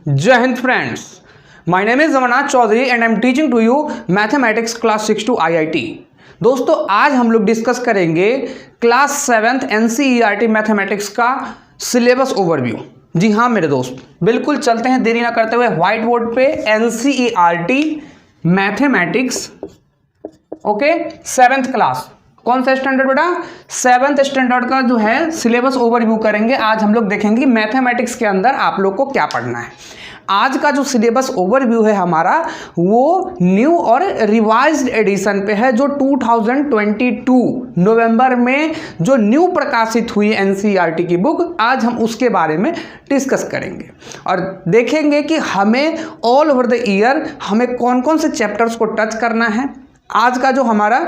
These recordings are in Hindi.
जय Hind friends, my name is Amarnath Chaudhary and I am teaching to you mathematics class 6 to IIT। दोस्तों आज हम लोग डिस्कस करेंगे क्लास 7th NCERT मैथमेटिक्स का सिलेबस ओवरव्यू। जी हाँ मेरे दोस्त, बिल्कुल चलते हैं देरी ना करते हुए व्हाइट बोर्ड पे NCERT mathematics okay 7th class. कौन सा स्टैंडर्ड बेटा? 7th स्टैंडर्ड का जो है सिलेबस ओवरव्यू करेंगे। आज हम लोग देखेंगे मैथमेटिक्स के अंदर आप लोग को क्या पढ़ना है। आज का जो सिलेबस ओवरव्यू है हमारा वो न्यू और रिवाइज्ड एडिशन पे है, जो 2022 नवंबर में जो न्यू प्रकाशित हुई NCERT की बुक। आज हम उसके बारे में डिस्कस करेंगे और देखेंगे कि हमें ऑल ओवर द ईयर हमें कौन कौन से चैप्टर्स को टच करना है। आज का जो हमारा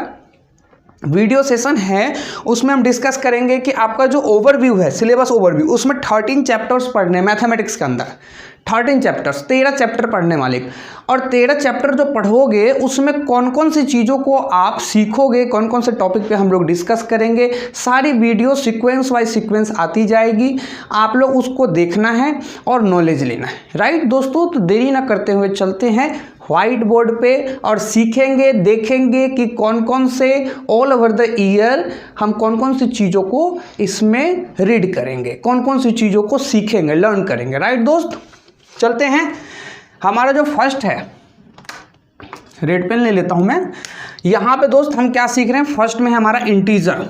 वीडियो सेशन है उसमें हम डिस्कस करेंगे कि आपका जो ओवरव्यू है, सिलेबस ओवरव्यू, उसमें 13 चैप्टर्स पढ़ने मैथमेटिक्स के अंदर। 13 चैप्टर्स, 13 चैप्टर पढ़ने वाले। और 13 चैप्टर जो पढ़ोगे उसमें कौन कौन सी चीज़ों को आप सीखोगे, कौन कौन से टॉपिक पे हम लोग डिस्कस करेंगे। सारी वीडियो सीक्वेंस वाइज सीक्वेंस आती जाएगी, आप लोग उसको देखना है और नॉलेज लेना है। राइट दोस्तों, तो देरी ना करते हुए चलते हैं व्हाइट बोर्ड पे और सीखेंगे, देखेंगे कि कौन कौन से ऑल ओवर द ईयर हम कौन कौन सी चीज़ों को इसमें रीड करेंगे, कौन कौन सी चीज़ों को सीखेंगे, लर्न करेंगे। राइट दोस्त, चलते हैं। हमारा जो फर्स्ट है, रेड पेन ले लेता हूं मैं। यहां पे दोस्त हम क्या सीख रहे हैं? फर्स्ट में हमारा इंटीजर।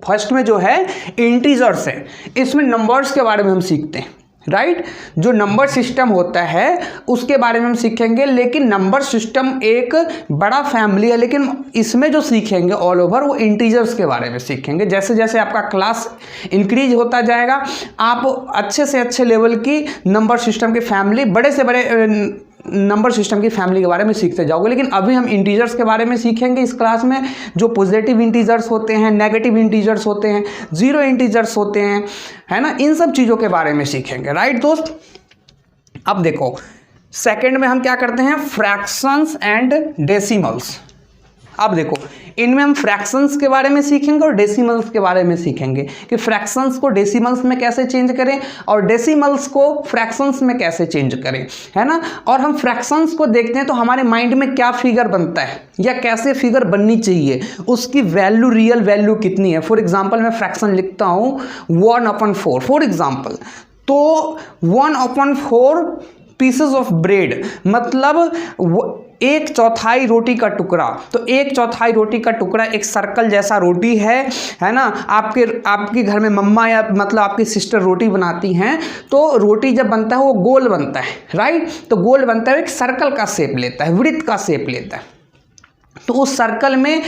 फर्स्ट में जो है इंटीजर्स है, इसमें नंबर्स के बारे में हम सीखते हैं। राइट, जो नंबर सिस्टम होता है उसके बारे में हम सीखेंगे। लेकिन नंबर सिस्टम एक बड़ा फैमिली है, लेकिन इसमें जो सीखेंगे ऑल ओवर वो इंटीजर्स के बारे में सीखेंगे। जैसे जैसे आपका क्लास इंक्रीज होता जाएगा आप अच्छे से अच्छे लेवल की नंबर सिस्टम की फैमिली, बड़े से बड़े नंबर सिस्टम की फैमिली के बारे में सीखते जाओगे। लेकिन अभी हम इंटीजर्स के बारे में सीखेंगे इस क्लास में। जो पॉजिटिव इंटीजर्स होते हैं, नेगेटिव इंटीजर्स होते हैं, जीरो इंटीजर्स होते हैं, है ना, इन सब चीज़ों के बारे में सीखेंगे। राइट दोस्त, अब देखो सेकंड में हम क्या करते हैं? Fractions and decimals. अब देखो इनमें हम फ्रैक्शंस के बारे में सीखेंगे और डेसिमल्स के बारे में सीखेंगे कि फ्रैक्शंस को डेसिमल्स में कैसे चेंज करें और डेसिमल्स को फ्रैक्शंस में कैसे चेंज करें, है ना। और हम फ्रैक्शंस को देखते हैं तो हमारे माइंड में क्या फिगर बनता है या कैसे फिगर बननी चाहिए, उसकी वैल्यू, रियल वैल्यू कितनी है। फॉर एग्जाम्पल मैं फ्रैक्शन लिखता हूँ 1/4 फॉर एग्जाम्पल, तो 1/4 पीसेस ऑफ ब्रेड मतलब 1/4 रोटी का टुकड़ा। तो 1/4 रोटी का टुकड़ा एक सर्कल जैसा रोटी है ना। आपके घर में मम्मा या मतलब आपकी सिस्टर रोटी बनाती हैं तो रोटी जब बनता है वो गोल बनता है। राइट, तो गोल बनता है, एक सर्कल का शेप लेता है, वृत्त का शेप लेता है। तो उस सर्कल में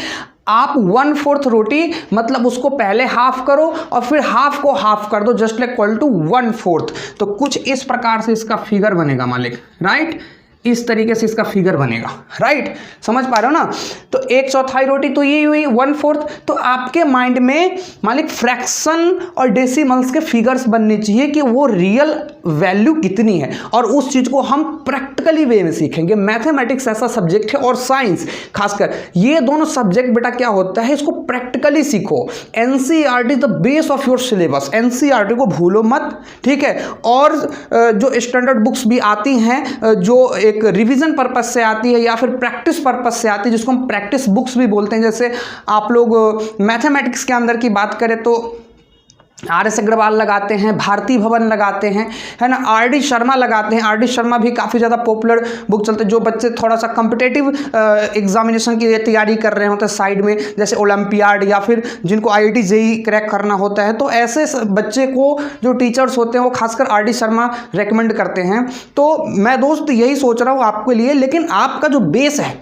आप 1/4 रोटी मतलब उसको पहले हाफ करो और फिर हाफ को हाफ कर दो, जस्ट लाइक इक्वल टू 1/4। तो कुछ इस प्रकार से इसका फिगर बनेगा मालिक। राइट, इस तरीके से इसका फिगर बनेगा। राइट, समझ पा रहे हो ना। तो 1/4 रोटी तो ये हुई 1/4। तो आपके माइंड में मालिक फ्रैक्शन और डेसिमल्स के फिगर्स बनने चाहिए कि वो रियल वैल्यू कितनी है, और उस चीज को हम प्रैक्टिकली वे में सीखेंगे। मैथमेटिक्स ऐसा सब्जेक्ट है और साइंस खासकर, ये दोनों सब्जेक्ट बेटा क्या होता है, इसको प्रैक्टिकली सीखो। NCERT is the base of your syllabus. NCERT को भूलो मत, ठीक है। और जो स्टैंडर्ड बुक्स भी आती हैं जो एक रिवीजन पर्पस से आती है या फिर प्रैक्टिस पर्पस से आती है, जिसको हम प्रैक्टिस बुक्स भी बोलते हैं। जैसे आप लोग मैथमेटिक्स के अंदर की बात करें तो RS अग्रवाल लगाते हैं, भारती भवन लगाते हैं, है ना, RD शर्मा लगाते हैं। RD शर्मा भी काफ़ी ज़्यादा पॉपुलर बुक चलते हैं। जो बच्चे थोड़ा सा कम्पिटेटिव एग्जामिनेशन की तैयारी कर रहे होते हैं साइड में, जैसे ओलंपियाड या फिर जिनको IIT JEE क्रैक करना होता है, तो ऐसे बच्चे को जो टीचर्स होते हैं वो खासकर RD शर्मा रेकमेंड करते हैं। तो मैं दोस्त यही सोच रहा हूँ आपके लिए, लेकिन आपका जो बेस है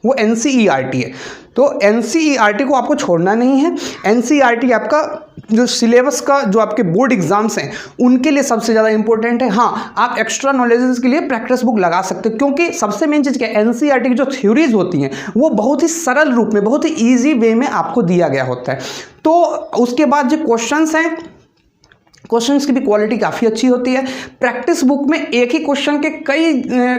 वो NCERT है। तो NCERT को आपको छोड़ना नहीं है। NCERT आपका जो सिलेबस का जो आपके बोर्ड एग्जाम्स हैं उनके लिए सबसे ज़्यादा इंपॉर्टेंट है। हाँ, आप एक्स्ट्रा नॉलेजेस के लिए प्रैक्टिस बुक लगा सकते हो, क्योंकि सबसे मेन चीज़ क्या है, NCERT की जो थ्योरीज होती हैं वो बहुत ही सरल रूप में, बहुत ही ईजी वे में आपको दिया गया होता है। तो उसके बाद जो क्वेश्चंस हैं क्वेश्चंस की भी क्वालिटी काफ़ी अच्छी होती है। प्रैक्टिस बुक में एक ही क्वेश्चन के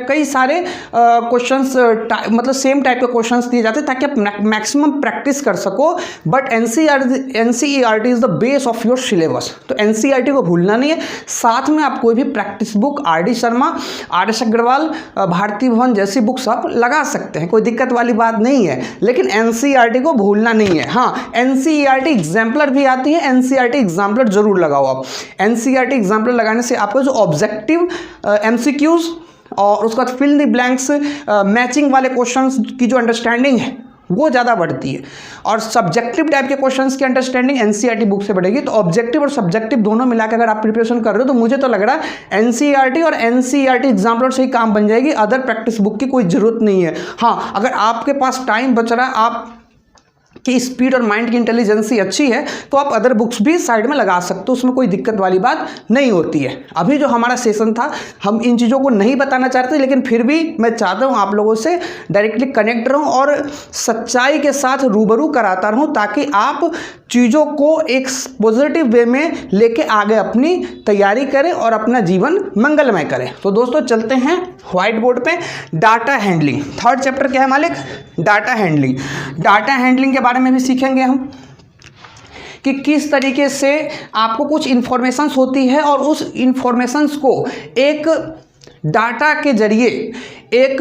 कई सारे क्वेश्चंस मतलब सेम टाइप के क्वेश्चंस दिए जाते हैं ताकि आप मैक्सिमम प्रैक्टिस कर सको। But NCERT is the base of your syllabus. तो एनसीईआरटी को भूलना नहीं है। साथ में आप कोई भी practice book R D Sharma, R S Agarwal, Bharti Bhawan जैसी बुक्स आप लगा सकते हैं, कोई दिक्कत वाली बात नहीं है। लेकिन एनसीईआरटी को भूलना नहीं है। हाँ, एनसीईआरटी एग्जाम्पलर भी आती है, एनसीईआरटी एग्जाम्पलर जरूर लगाओ आप। एनसीईआरटी एग्जाम्पल लगाने से आपका जो ऑब्जेक्टिव एमसीक्यूज और उसके बाद फिल द ब्लैंक्स मैचिंग वाले क्वेश्चंस की जो अंडरस्टैंडिंग है वो ज़्यादा बढ़ती है, और सब्जेक्टिव टाइप के क्वेश्चंस की अंडरस्टैंडिंग एनसीईआरटी बुक से बढ़ेगी। तो ऑब्जेक्टिव और सब्जेक्टिव दोनों मिलाकर अगर आप प्रिपरेशन कर रहे हो तो मुझे तो लग रहा है एनसीईआरटी और एनसीईआरटी एग्जाम्पलर से ही काम बन जाएगी, अदर प्रैक्टिस बुक की कोई ज़रूरत नहीं है। हाँ, अगर आपके पास टाइम बच रहा है, आप कि स्पीड और माइंड की इंटेलिजेंसी अच्छी है, तो आप अदर बुक्स भी साइड में लगा सकते हो, उसमें कोई दिक्कत वाली बात नहीं होती है। अभी जो हमारा सेशन था, हम इन चीज़ों को नहीं बताना चाहते, लेकिन फिर भी मैं चाहता हूँ आप लोगों से डायरेक्टली कनेक्ट रहूँ और सच्चाई के साथ रूबरू कराता रहूँ, ताकि आप चीज़ों को एक पॉजिटिव वे में लेके आगे अपनी तैयारी करें और अपना जीवन मंगलमय करें। तो दोस्तों चलते हैं व्हाइट बोर्ड पे। डाटा हैंडलिंग, थर्ड चैप्टर क्या है मालिक? Data handling. डाटा हैंडलिंग के बारे में भी सीखेंगे हम कि किस तरीके से आपको कुछ इंफॉर्मेशंस होती है और उस इंफॉर्मेशंस को एक डाटा के जरिए एक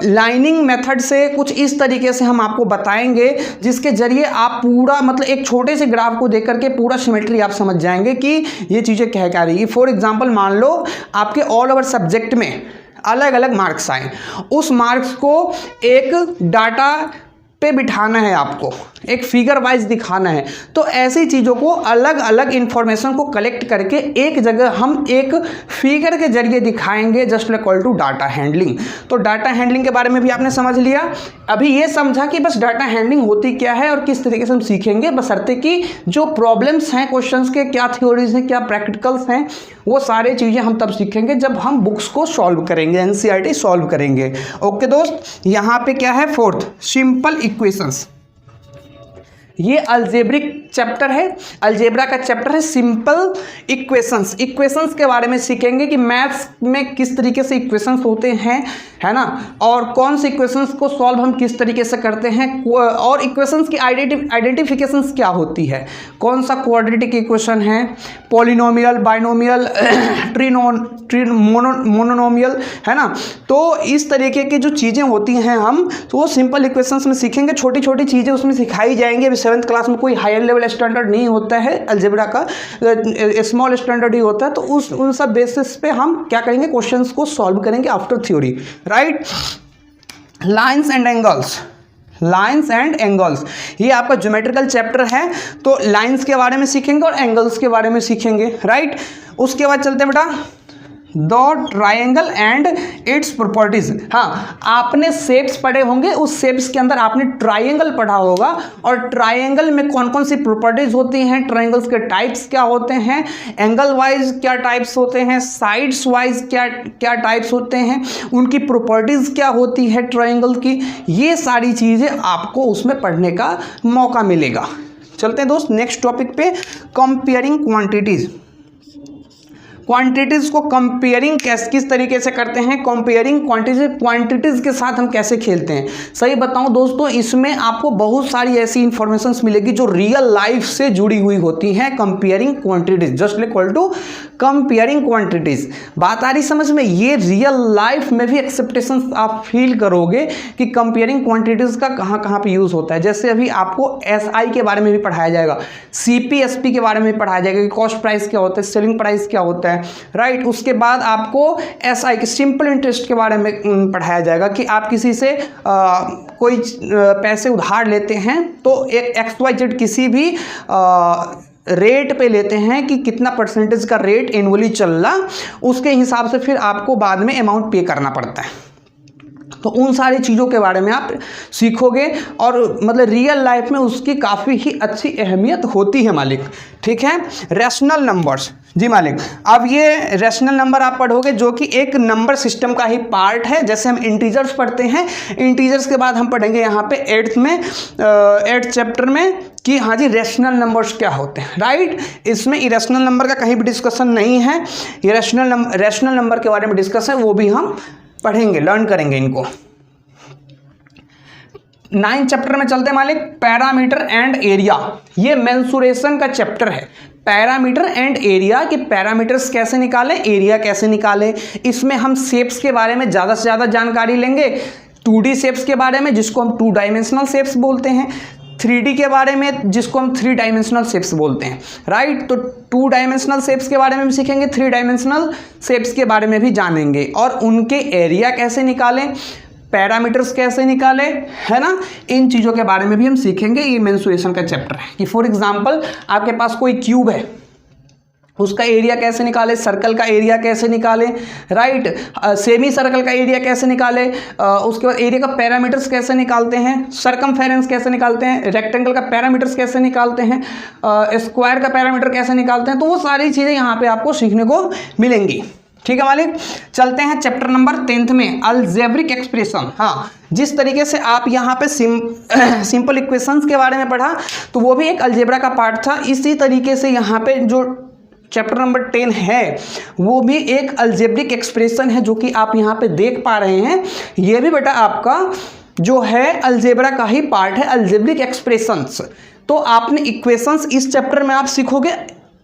लाइनिंग मेथड से कुछ इस तरीके से हम आपको बताएंगे जिसके जरिए आप पूरा मतलब एक छोटे से ग्राफ को देख करके पूरा सिमेट्री आप समझ जाएंगे कि ये चीज़ें कह क्या रही है। फॉर एग्जांपल मान लो आपके ऑल ओवर सब्जेक्ट में अलग अलग मार्क्स आए, उस मार्क्स को एक डाटा पे बिठाना है, आपको एक फिगर वाइज दिखाना है। तो ऐसी चीज़ों को अलग अलग इंफॉर्मेशन को कलेक्ट करके एक जगह हम एक फिगर के जरिए दिखाएंगे, just equal to data handling. तो डाटा हैंडलिंग के बारे में भी आपने समझ लिया। अभी ये समझा कि बस डाटा हैंडलिंग होती क्या है और किस तरीके से हम सीखेंगे, बशर्ते कि जो प्रॉब्लम्स हैं क्वेश्चंस के, क्या थ्योरीज हैं, क्या प्रैक्टिकल्स हैं, वो सारी चीज़ें हम तब सीखेंगे जब हम बुक्स को सॉल्व करेंगे, एनसीईआरटी सॉल्व करेंगे। ओके दोस्त, यहाँ पे क्या है? Fourth, simple equations. ये अलजेब्रिक चैप्टर है, अलजेब्रा का चैप्टर है, सिंपल इक्वेशंस। इक्वेशंस के बारे में सीखेंगे कि मैथ्स में किस तरीके से इक्वेशंस होते हैं, है ना, और कौन से इक्वेशंस को सॉल्व हम किस तरीके से करते हैं, और इक्वेशंस की आइडेंटिफिकेशंस क्या होती है, कौन सा क्वाड्रेटिक इक्वेशन है, पॉलिनोमियल, बाइनोमियल, मोनोनोमियल, है ना। तो इस तरीके की जो चीज़ें होती हैं हम तो वो सिंपल इक्वेशंस में सीखेंगे। छोटी छोटी चीज़ें उसमें सिखाई जाएंगी। अभी 7th क्लास में कोई हायर लेवल स्टैंडर्ड नहीं होता है अलजेब्रा का, स्मॉल स्टैंडर्ड ही होता है। तो उन सब बेसिस पे हम क्या करेंगे, क्वेश्चंस को सॉल्व करेंगे after theory, right. Lines and angles, lines and angles, ये आपका ज्योमेट्रिकल चैप्टर है। तो लाइंस के बारे में सीखेंगे और एंगल्स के बारे में सीखेंगे, राइट। उसके बाद चलते हैं बेटा the triangle and its properties. हाँ, आपने शेप्स पढ़े होंगे, उस शेप्स के अंदर आपने ट्राइंगल पढ़ा होगा, और ट्राइंगल में कौन कौन सी प्रॉपर्टीज होती हैं, ट्राइंगल्स के टाइप्स क्या होते हैं, एंगल वाइज क्या टाइप्स होते हैं, साइड्स वाइज क्या टाइप्स होते हैं, उनकी प्रॉपर्टीज क्या होती है ट्राइंगल की, ये सारी चीज़ें आपको उसमें पढ़ने का मौका मिलेगा। चलते हैं दोस्त नेक्स्ट टॉपिक पे, कंपेयरिंग क्वांटिटीज। क्वांटिटीज़ को कंपेयरिंग किस तरीके से करते हैं, कंपेयरिंग क्वांटिटीज़ के साथ हम कैसे खेलते हैं। सही बताऊं दोस्तों, इसमें आपको बहुत सारी ऐसी इंफॉर्मेशंस मिलेगी जो रियल लाइफ से जुड़ी हुई होती हैं। Comparing quantities just equal to comparing quantities. बात आ रही समझ में? ये रियल लाइफ में भी एक्सेप्टेशन आप फील करोगे कि कंपेयरिंग क्वांटिटीज़ का कहाँ कहाँ पे यूज़ होता है। जैसे अभी आपको SI के बारे में भी पढ़ाया जाएगा, CPSP के बारे में भी पढ़ाया जाएगा कि कॉस्ट प्राइस क्या होता है, सेलिंग प्राइस क्या होता है, राइट। उसके बाद आपको SI के सिंपल इंटरेस्ट के बारे में पढ़ाया जाएगा कि आप किसी से कोई पैसे उधार लेते हैं तो एक XYZ किसी भी रेट पे लेते हैं कि कितना परसेंटेज का रेट एनुअली चल रहा, उसके हिसाब से फिर आपको बाद में अमाउंट पे करना पड़ता है। तो उन सारी चीज़ों के बारे में आप सीखोगे और मतलब रियल लाइफ में उसकी काफ़ी ही अच्छी अहमियत होती है मालिक। ठीक है, रैशनल नंबर्स। जी मालिक, अब ये रैशनल नंबर आप पढ़ोगे जो कि एक नंबर सिस्टम का ही पार्ट है। जैसे हम इंटीजर्स पढ़ते हैं, इंटीजर्स के बाद हम पढ़ेंगे यहाँ पे 8th चैप्टर में कि हाँ जी रैशनल नंबर्स क्या होते हैं, राइट। इसमें इरेशनल नंबर का कहीं भी डिस्कशन नहीं है, ये रैशनल नंबर के बारे में डिस्कस है, वो भी हम पढ़ेंगे, लर्न करेंगे इनको। 9th चैप्टर में चलते हैं मालिक, पैरामीटर एंड एरिया। ये मेंसुरेशन का चैप्टर है, पैरामीटर एंड एरिया, कि पैरामीटर्स कैसे निकालें, एरिया कैसे निकालें। इसमें हम शेप्स के बारे में ज़्यादा से ज़्यादा जानकारी लेंगे, 2D शेप्स के बारे में जिसको हम 2 डायमेंशनल शेप्स बोलते हैं, 3D के बारे में जिसको हम 3 डायमेंशनल शेप्स बोलते हैं, राइट। तो 2 डायमेंशनल शेप्स के बारे में भी सीखेंगे, 3 डायमेंशनल शेप्स के बारे में भी जानेंगे, और उनके एरिया कैसे निकालें, पैरामीटर्स कैसे निकालें, है ना। इन चीज़ों के बारे में भी हम सीखेंगे। ये मेंसुरेशन का चैप्टर है कि फॉर एग्जांपल आपके पास कोई क्यूब है, उसका एरिया कैसे निकाले, सर्कल का एरिया कैसे निकाले, राइट। सेमी सर्कल का एरिया कैसे निकाले, उसके बाद एरिया का पैरामीटर्स कैसे निकालते हैं, सरकमफेरेंस कैसे निकालते हैं, रेक्टेंगल का पैरामीटर्स कैसे निकालते हैं, स्क्वायर का पैरामीटर कैसे निकालते हैं। तो वो सारी चीज़ें यहाँ पे आपको सीखने को मिलेंगी। ठीक है मालिक, चलते हैं चैप्टर नंबर 10th में, अलजेब्रिक एक्सप्रेशन। हाँ, जिस तरीके से आप यहाँ पे सिंपल इक्वेशंस के बारे में पढ़ा, तो वो भी एक अलजेब्रा का पार्ट था। इसी तरीके से यहाँ पे जो चैप्टर नंबर 10 है वो भी एक अलजेब्रिक एक्सप्रेशन है, जो कि आप यहाँ पे देख पा रहे हैं। ये भी बेटा आपका जो है अलजेब्रा का ही पार्ट है, अलजेब्रिक एक्सप्रेशंस। तो आपने इक्वेशंस इस चैप्टर में आप सीखोगे,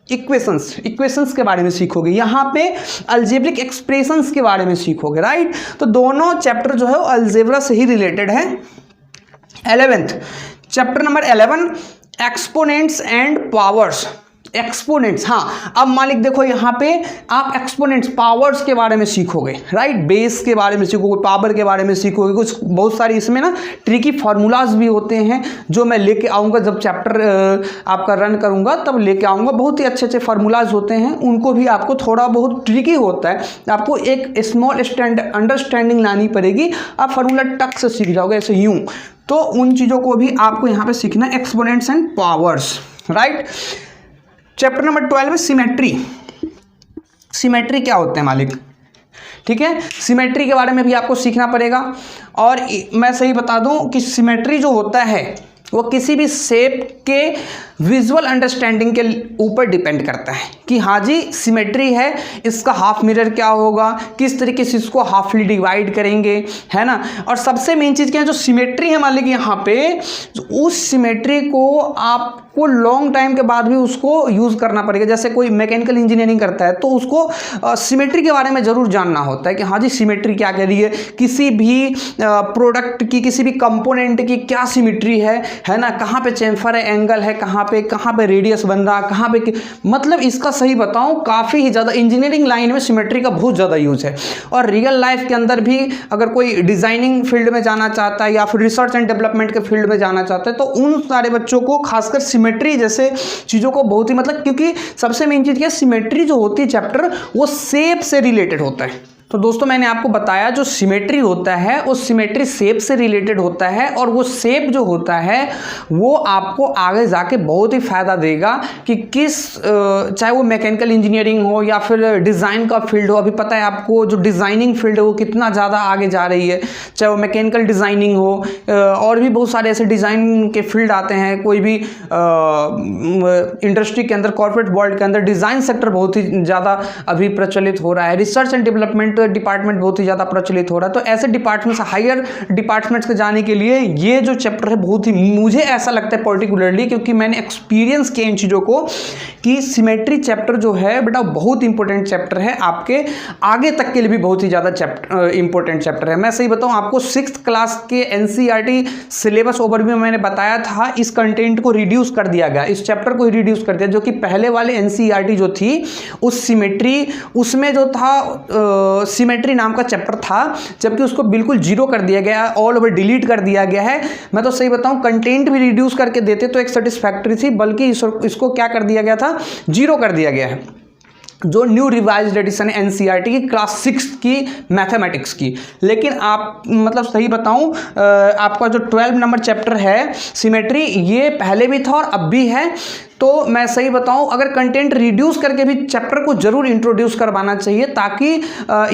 इक्वेशंस के बारे में सीखोगे, यहाँ पे अलजेब्रिक एक्सप्रेशंस के बारे में सीखोगे, राइट। तो दोनों चैप्टर जो है वो अलजेब्रा से ही रिलेटेड है। 11th chapter number 11, exponents and powers. Exponents, हाँ, अब मालिक देखो यहाँ पे आप एक्सपोनेंट्स, पावर्स के बारे में सीखोगे, राइट। बेस के बारे में सीखोगे, पावर के बारे में सीखोगे, कुछ बहुत सारी इसमें ना ट्रिकी फार्मूलाज भी होते हैं जो मैं लेके आऊँगा जब चैप्टर आपका रन करूँगा, तब लेके आऊँगा। बहुत ही अच्छे अच्छे फार्मूलाज होते हैं, उनको भी आपको थोड़ा बहुत ट्रिकी होता है, आपको एक स्मॉल अंडरस्टैंडिंग लानी पड़ेगी। आप फार्मूला टक से सीख जाओगे ऐसे यूँ। तो उन चीज़ों को भी आपको यहाँ पे सीखना है, exponents and powers, right. Chapter number 12 में सिमेट्री। सिमेट्री क्या होते हैं मालिक, ठीक है। सिमेट्री के बारे में भी आपको सीखना पड़ेगा। और मैं सही बता दूं कि सिमेट्री जो होता है वो किसी भी शेप के विजुअल अंडरस्टैंडिंग के ऊपर डिपेंड करता है कि हाँ जी सिमेट्री है, इसका हाफ मिरर क्या होगा, किस तरीके से इसको हाफली डिवाइड करेंगे, है ना। और सबसे मेन चीज़ क्या है, जो सिमेट्री है मालिक यहाँ पे, उस सिमेट्री को आपको लॉन्ग टाइम के बाद भी उसको यूज़ करना पड़ेगा। जैसे कोई मैकेनिकल इंजीनियरिंग करता है तो उसको सिमेट्री के बारे में ज़रूर जानना होता है कि हाँ जी सिमेट्री क्या कह रही है, किसी भी प्रोडक्ट की, किसी भी कंपोनेंट की क्या सिमेट्री है ना, कहाँ पे चेम्फर है, एंगल है, कहाँ पे रेडियस बन रहा, कहाँ पे, मतलब इसका सही बताऊं काफ़ी ही ज़्यादा इंजीनियरिंग लाइन में सिमेट्री का बहुत ज़्यादा यूज़ है। और रियल लाइफ के अंदर भी अगर कोई डिज़ाइनिंग फील्ड में जाना चाहता है या फिर रिसर्च एंड डेवलपमेंट के फील्ड में जाना चाहता है, तो उन सारे बच्चों को खासकर सिमेट्री जैसे चीज़ों को बहुत ही, मतलब क्योंकि सबसे मेन चीज़ क्या है, सिमेट्री जो होती है चैप्टर वो शेप से रिलेटेड होता है। तो दोस्तों मैंने आपको बताया जो सिमेट्री होता है वो सिमेट्री शेप से रिलेटेड होता है, और वो शेप जो होता है वो आपको आगे जाके बहुत ही फ़ायदा देगा कि किस चाहे वो मैकेनिकल इंजीनियरिंग हो या फिर डिज़ाइन का फील्ड हो। अभी पता है आपको जो डिज़ाइनिंग फील्ड है वो कितना ज़्यादा आगे जा रही है, चाहे वो मैकेनिकल डिज़ाइनिंग हो और भी बहुत सारे ऐसे डिज़ाइन के फील्ड आते हैं। कोई भी इंडस्ट्री के अंदर, कॉर्पोरेट वर्ल्ड के अंदर डिज़ाइन सेक्टर बहुत ही ज़्यादा अभी प्रचलित हो रहा है, रिसर्च एंड डेवलपमेंट डिपार्टमेंट बहुत ही ज़्यादा प्रचलित हो रहा है। तो ऐसे डिपार्टमेंट्स, हायर डिपार्टमेंट्स के जाने के लिए ये जो चैप्टर है बहुत ही, मुझे ऐसा लगता है पर्टिकुलरली, क्योंकि मैंने एक्सपीरियंस किया इन चीज़ों को, कि सिमेट्री चैप्टर जो है बेटा बहुत इंपॉर्टेंट चैप्टर है, आपके आगे तक के लिए भी बहुत ही ज़्यादा इंपॉर्टेंट चैप्टर है। मैं सही बताऊँ आपको 6th क्लास के NCERT सिलेबस ओवरव्यू में मैंने बताया था, इस कंटेंट को रिड्यूस कर दिया गया, इस चैप्टर को रिड्यूस कर दिया, जो कि पहले वाले NCERT जो थी उस सिमेट्री, उसमें जो था सिमेट्री नाम का चैप्टर था, जबकि उसको बिल्कुल जीरो कर दिया गया, ऑल ओवर डिलीट कर दिया गया है। मैं तो सही बताऊं कंटेंट भी रिड्यूस करके देते तो एक सेटिस्फैक्टरी थी, बल्कि इसको क्या कर दिया गया था, जीरो कर दिया गया है। जो न्यू रिवाइज्ड एडिशन है एनसीईआरटी की क्लास 6 की मैथमेटिक्स की। लेकिन आप मतलब सही बताऊं, आपका जो 12 नंबर चैप्टर है सिमेट्री, ये पहले भी था और अब भी है। तो मैं सही बताऊं, अगर कंटेंट रिड्यूस करके भी चैप्टर को जरूर इंट्रोड्यूस करवाना चाहिए, ताकि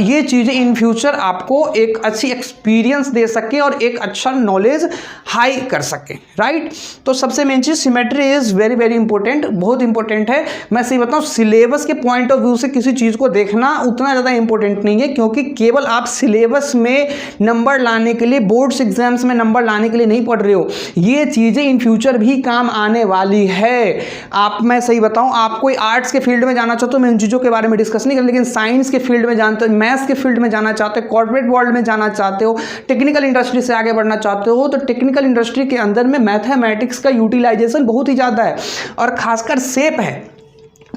ये चीज़ें इन फ्यूचर आपको एक अच्छी एक्सपीरियंस दे सके और एक अच्छा नॉलेज हाई कर सके, राइट। तो सबसे main cheese symmetry is very very important, बहुत इंपॉर्टेंट है। मैं सही बताऊं, सिलेबस के पॉइंट ऑफ व्यू से किसी चीज़ को देखना उतना ज़्यादा इंपॉर्टेंट नहीं है, क्योंकि केवल आप सिलेबस में नंबर लाने के लिए, बोर्ड्स एग्जाम्स में नंबर लाने के लिए नहीं पढ़ रहे हो। ये चीज़ें इन फ्यूचर भी काम आने वाली है। आप, मैं सही बताऊं, आप कोई आर्ट्स के फील्ड में जाना चाहते हो, मैं इन चीज़ों के बारे में डिस्कस नहीं कर, लेकिन साइंस के फील्ड में जानते हो, मैथ्स के फील्ड में जाना चाहते हो, कॉर्पोरेट वर्ल्ड में जाना चाहते हो, टेक्निकल इंडस्ट्री से आगे बढ़ना चाहते हो, तो टेक्निकल इंडस्ट्री के अंदर में मैथमेटिक्स का यूटिलाइजेशन बहुत ही ज़्यादा है। और खासकर शेप है,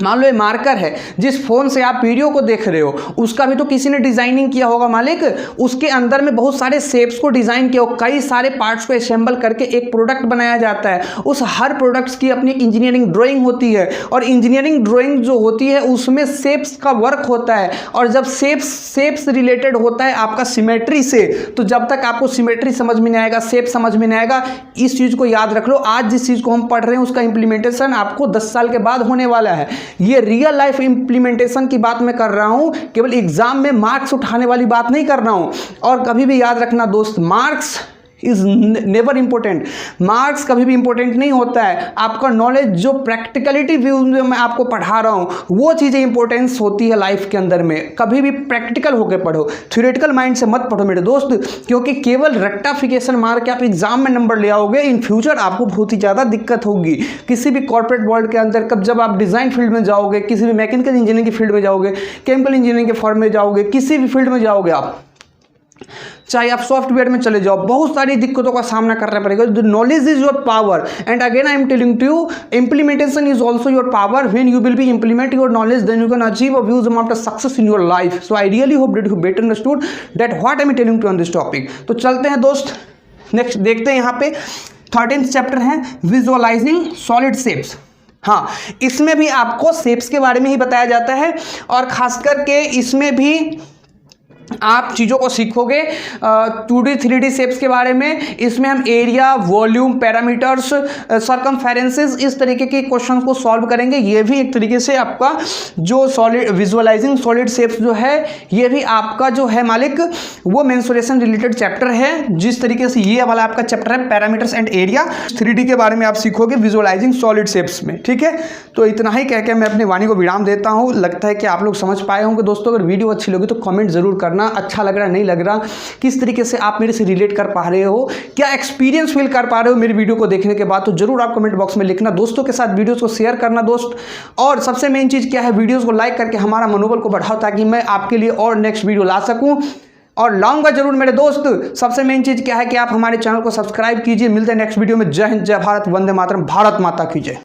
मान लो ये मार्कर है, जिस फोन से आप वीडियो को देख रहे हो उसका भी तो किसी ने डिजाइनिंग किया होगा मालिक। उसके अंदर में बहुत सारे शेप्स को डिजाइन किया हो, कई सारे पार्ट्स को असेंबल करके एक प्रोडक्ट बनाया जाता है। उस हर प्रोडक्ट्स की अपनी इंजीनियरिंग ड्राइंग होती है, और इंजीनियरिंग ड्राइंग जो होती है उसमें शेप्स का वर्क होता है। और जब शेप्स रिलेटेड होता है आपका सिमेट्री से, तो जब तक आपको सिमेट्री समझ में नहीं आएगा, शेप समझ में नहीं आएगा, इस चीज़ को याद रख लो। आज जिस चीज़ को हम पढ़ रहे हैं उसका इंप्लीमेंटेशन आपको 10 साल के बाद होने वाला है। ये रियल लाइफ इंप्लीमेंटेशन की बात मैं कर रहा हूं, केवल एग्जाम में मार्क्स उठाने वाली बात नहीं कर रहा हूं। और कभी भी याद रखना दोस्त, marks is never important, marks कभी भी इंपॉर्टेंट नहीं होता है। आपका नॉलेज जो प्रैक्टिकलिटी व्यू में मैं आपको पढ़ा रहा हूं, वो चीज़ें इंपॉर्टेंस होती है लाइफ के अंदर में। कभी भी प्रैक्टिकल होकर पढ़ो, थ्योरेटिकल माइंड से मत पढ़ो मेरे दोस्त, क्योंकि केवल रट्टाफिकेशन मार के आप एग्जाम में नंबर ले आओगे, इन फ्यूचर आपको बहुत ही ज़्यादा दिक्कत होगी। किसी भी कॉर्पोरेट वर्ल्ड के अंदर जब आप डिज़ाइन फील्ड में जाओगे, किसी भी मैकेनिकल इंजीनियरिंग की फील्ड में जाओगे, केमिकल इंजीनियरिंग के फॉर्म में जाओगे, किसी भी फील्ड में जाओगे आप, चाहे आप सॉफ्टवेयर में चले जाओ, बहुत सारी दिक्कतों का सामना करना पड़ेगा। The knowledge is your power, and again I am telling to you, implementation is also your power. When you will be implement your knowledge, then you can achieve a huge amount of success in your life. So I really hope that you better understood that what I am telling to on this topic. तो चलते हैं दोस्त, नेक्स्ट देखते हैं। यहाँ पे 13th चैप्टर है विजुअलाइजिंग सॉलिड शेप्स। हाँ, इसमें भी आपको शेप्स के बारे में ही बताया जाता है, और खास करके इसमें भी आप चीज़ों को सीखोगे 2D 3D शेप्स के बारे में। इसमें हम एरिया, वॉल्यूम, पैरामीटर्स, सर्कमफेरेंसेस, इस तरीके के क्वेश्चन को सॉल्व करेंगे। ये भी एक तरीके से आपका जो सॉलिड विजुअलाइजिंग सॉलिड शेप्स जो है, ये भी आपका जो है मालिक वो मेंसुरेशन रिलेटेड चैप्टर है। जिस तरीके से ये वाला आपका चैप्टर है पैरामीटर्स एंड एरिया, 3D के बारे में आप सीखोगे विजुअलाइजिंग सॉलिड शेप्स में, ठीक है। तो इतना ही कह के मैं अपनी वाणी को विराम देता हूँ। लगता है कि आप लोग समझ पाए होंगे दोस्तों। अगर वीडियो अच्छी लगी तो कमेंट जरूर करना, अच्छा लग रहा नहीं लग रहा, किस तरीके से आप मेरे से रिलेट कर पा रहे हो, क्या एक्सपीरियंस फील कर पा रहे हो मेरी वीडियो को देखने के बाद, तो जरूर आप कमेंट बॉक्स में लिखना। दोस्तों के साथ वीडियोस को शेयर करना दोस्त, और सबसे मेन चीज़ क्या है, वीडियोस को लाइक करके हमारा मनोबल को बढ़ाओ, ताकि मैं आपके लिए और नेक्स्ट वीडियो ला सकूं, और लाऊंगा जरूर मेरे दोस्त। सबसे मेन चीज़ क्या है कि आप हमारे चैनल को सब्सक्राइब कीजिए। मिलते हैं नेक्स्ट वीडियो में। जय हिंद, जय भारत, वंदे मातरम, भारत माता की जय।